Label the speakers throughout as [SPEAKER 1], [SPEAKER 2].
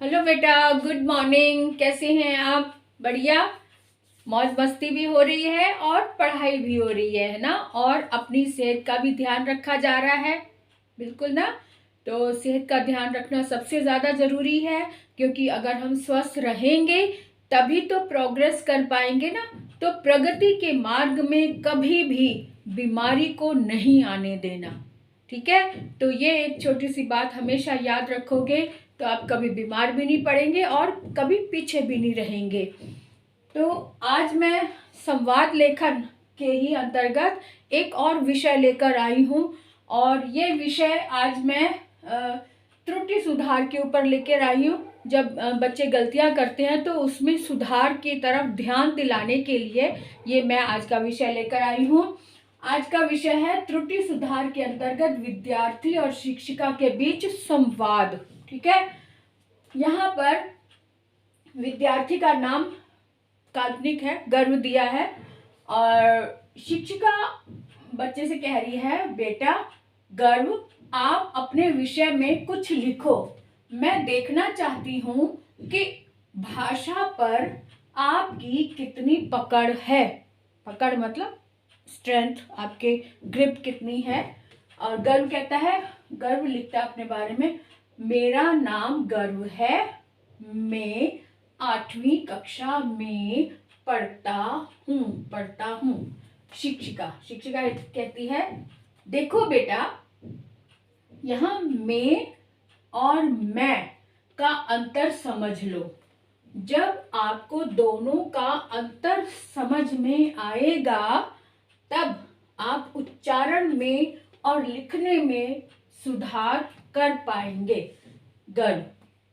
[SPEAKER 1] Hello बेटा, good morning. कैसे हैं आप? बढ़िया। मौज मस्ती भी हो रही है और पढ़ाई भी हो रही है ना। और अपनी सेहत का भी ध्यान रखा जा रहा है। बिल्कुल ना। तो सेहत का ध्यान रखना सबसे ज़्यादा ज़रूरी है, क्योंकि अगर हम स्वस्थ रहेंगे तभी तो प्रोग्रेस कर पाएंगे ना। तो प्रगति के मार्ग में कभी भी बीमारी को नहीं आने देना। ठीक है। तो ये एक छोटी सी बात हमेशा याद रखोगे तो आप कभी बीमार भी नहीं पड़ेंगे और कभी पीछे भी नहीं रहेंगे। तो आज मैं संवाद लेखन के ही अंतर्गत एक और विषय लेकर आई हूँ। और ये विषय आज मैं त्रुटि सुधार के ऊपर लेकर आई हूँ। जब बच्चे गलतियाँ करते हैं तो उसमें सुधार की तरफ ध्यान दिलाने के लिए ये मैं आज का विषय लेकर आई हूँ। आज का विषय है त्रुटि सुधार के अंतर्गत विद्यार्थी और शिक्षिका के बीच संवाद। ठीक है। यहाँ पर विद्यार्थी का नाम काल्पनिक है, गर्व दिया है। और शिक्षिका बच्चे से कह रही है, बेटा गर्व, आप अपने विषय में कुछ लिखो। मैं देखना चाहती हूँ कि भाषा पर आपकी कितनी पकड़ है। पकड़ मतलब स्ट्रेंथ, आपके ग्रिप कितनी है। और गर्व कहता है, गर्व लिखता है अपने बारे में, मेरा नाम गर्व है, मैं 8वीं कक्षा में पढ़ता हूँ। शिक्षिका कहती है, देखो बेटा, यहाँ मैं और मैं का अंतर समझ लो। जब आपको दोनों का अंतर समझ में आएगा तब आप उच्चारण में और लिखने में सुधार कर पाएंगे। गर्व,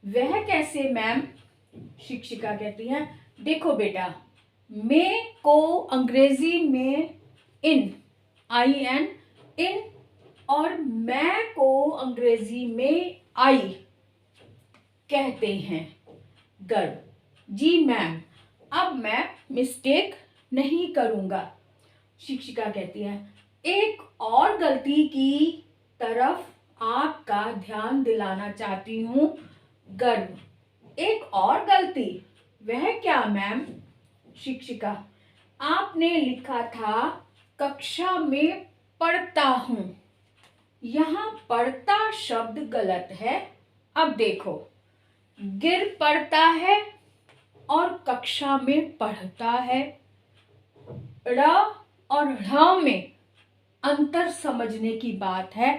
[SPEAKER 1] वह कैसे मैम? शिक्षिका कहती है, देखो बेटा, मैं को अंग्रेजी में इन और मैं को अंग्रेजी में आई कहते हैं। गर्व, जी मैम, अब मैं मिस्टेक नहीं करूँगा। शिक्षिका कहती है, एक और गलती की तरफ आपका ध्यान दिलाना चाहती हूँ। गर्व, एक और गलती? वह क्या मैम? शिक्षिका, आपने लिखा था कक्षा में पढ़ता हूँ, यहाँ पढ़ता शब्द गलत है। अब देखो, गिर पढ़ता है और कक्षा में पढ़ता है। र और ढ़ में अंतर समझने की बात है।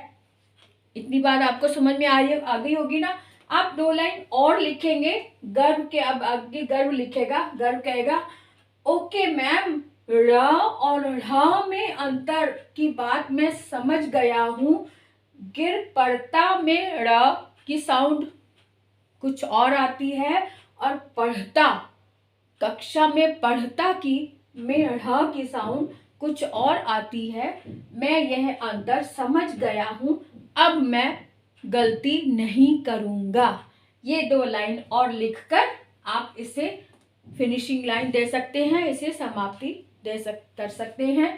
[SPEAKER 1] इतनी बात आपको समझ में आ गई होगी ना। आप 2 लाइन और लिखेंगे गर्व के, अब आगे गर्व लिखेगा। गर्व कहेगा, ओके मैम, र और ढ़ में अंतर की बात मैं समझ गया हूँ। गिर पढ़ता में र की साउंड कुछ और आती है और पढ़ता, कक्षा में पढ़ता की में ढ़ की साउंड कुछ और आती है। मैं यह अंतर समझ गया हूँ, अब मैं गलती नहीं करूँगा। ये 2 लाइन और लिखकर आप इसे फिनिशिंग लाइन दे सकते हैं, इसे समाप्ति कर सकते हैं।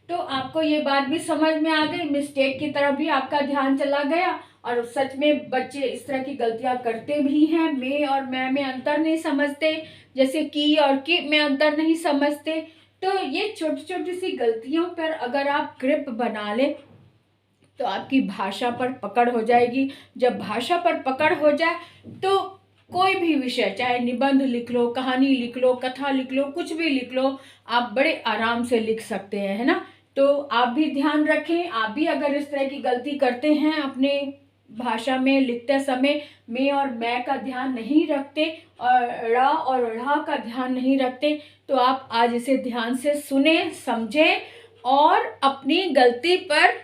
[SPEAKER 1] तो आपको ये बात भी समझ में आ गई, मिस्टेक की तरफ भी आपका ध्यान चला गया। और सच में बच्चे इस तरह की गलतियां करते भी हैं। मैं और मैं में अंतर नहीं समझते, जैसे की और की में अंतर नहीं समझते। तो ये छोटी छोटी सी गलतियों पर अगर आप ग्रिप बना लें तो आपकी भाषा पर पकड़ हो जाएगी। जब भाषा पर पकड़ हो जाए तो कोई भी विषय, चाहे निबंध लिख लो, कहानी लिख लो, कथा लिख लो, कुछ भी लिख लो, आप बड़े आराम से लिख सकते हैं, है ना। तो आप भी ध्यान रखें, आप भी अगर इस तरह की गलती करते हैं अपने भाषा में लिखते समय, मैं और मैं का ध्यान नहीं रखते और रा और ढ़ा का ध्यान नहीं रखते, तो आप आज इसे ध्यान से सुने, समझें और अपनी गलती पर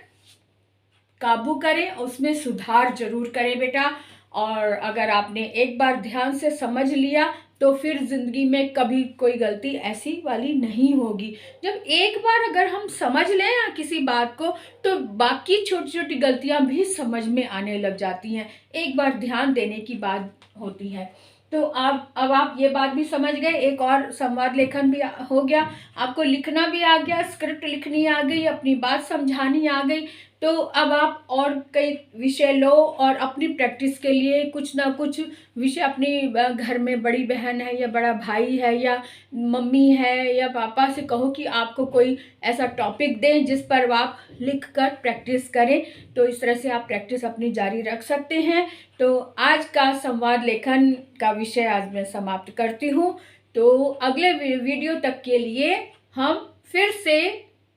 [SPEAKER 1] काबू करें, उसमें सुधार जरूर करें बेटा। और अगर आपने एक बार ध्यान से समझ लिया तो फिर जिंदगी में कभी कोई गलती ऐसी वाली नहीं होगी। जब एक बार अगर हम समझ लें ना किसी बात को, तो बाकी छोटी छोटी गलतियां भी समझ में आने लग जाती हैं। एक बार ध्यान देने की बात होती है। तो अब आप ये बात भी समझ गए, एक और संवाद लेखन भी हो गया, आपको लिखना भी आ गया, स्क्रिप्ट लिखनी आ गई, अपनी बात समझानी आ गई। तो अब आप और कई विषय लो और अपनी प्रैक्टिस के लिए कुछ ना कुछ विषय अपनी घर में बड़ी बहन है या बड़ा भाई है या मम्मी है या पापा से कहो कि आपको कोई ऐसा टॉपिक दें जिस पर आप लिख कर प्रैक्टिस करें। तो इस तरह से आप प्रैक्टिस अपनी जारी रख सकते हैं। तो आज का संवाद लेखन का विषय आज मैं समाप्त करती हूँ। तो अगले वीडियो तक के लिए हम फिर से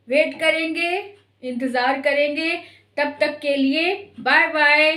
[SPEAKER 1] वेट करेंगे, इंतज़ार करेंगे। तब तक के लिए बाय बाय।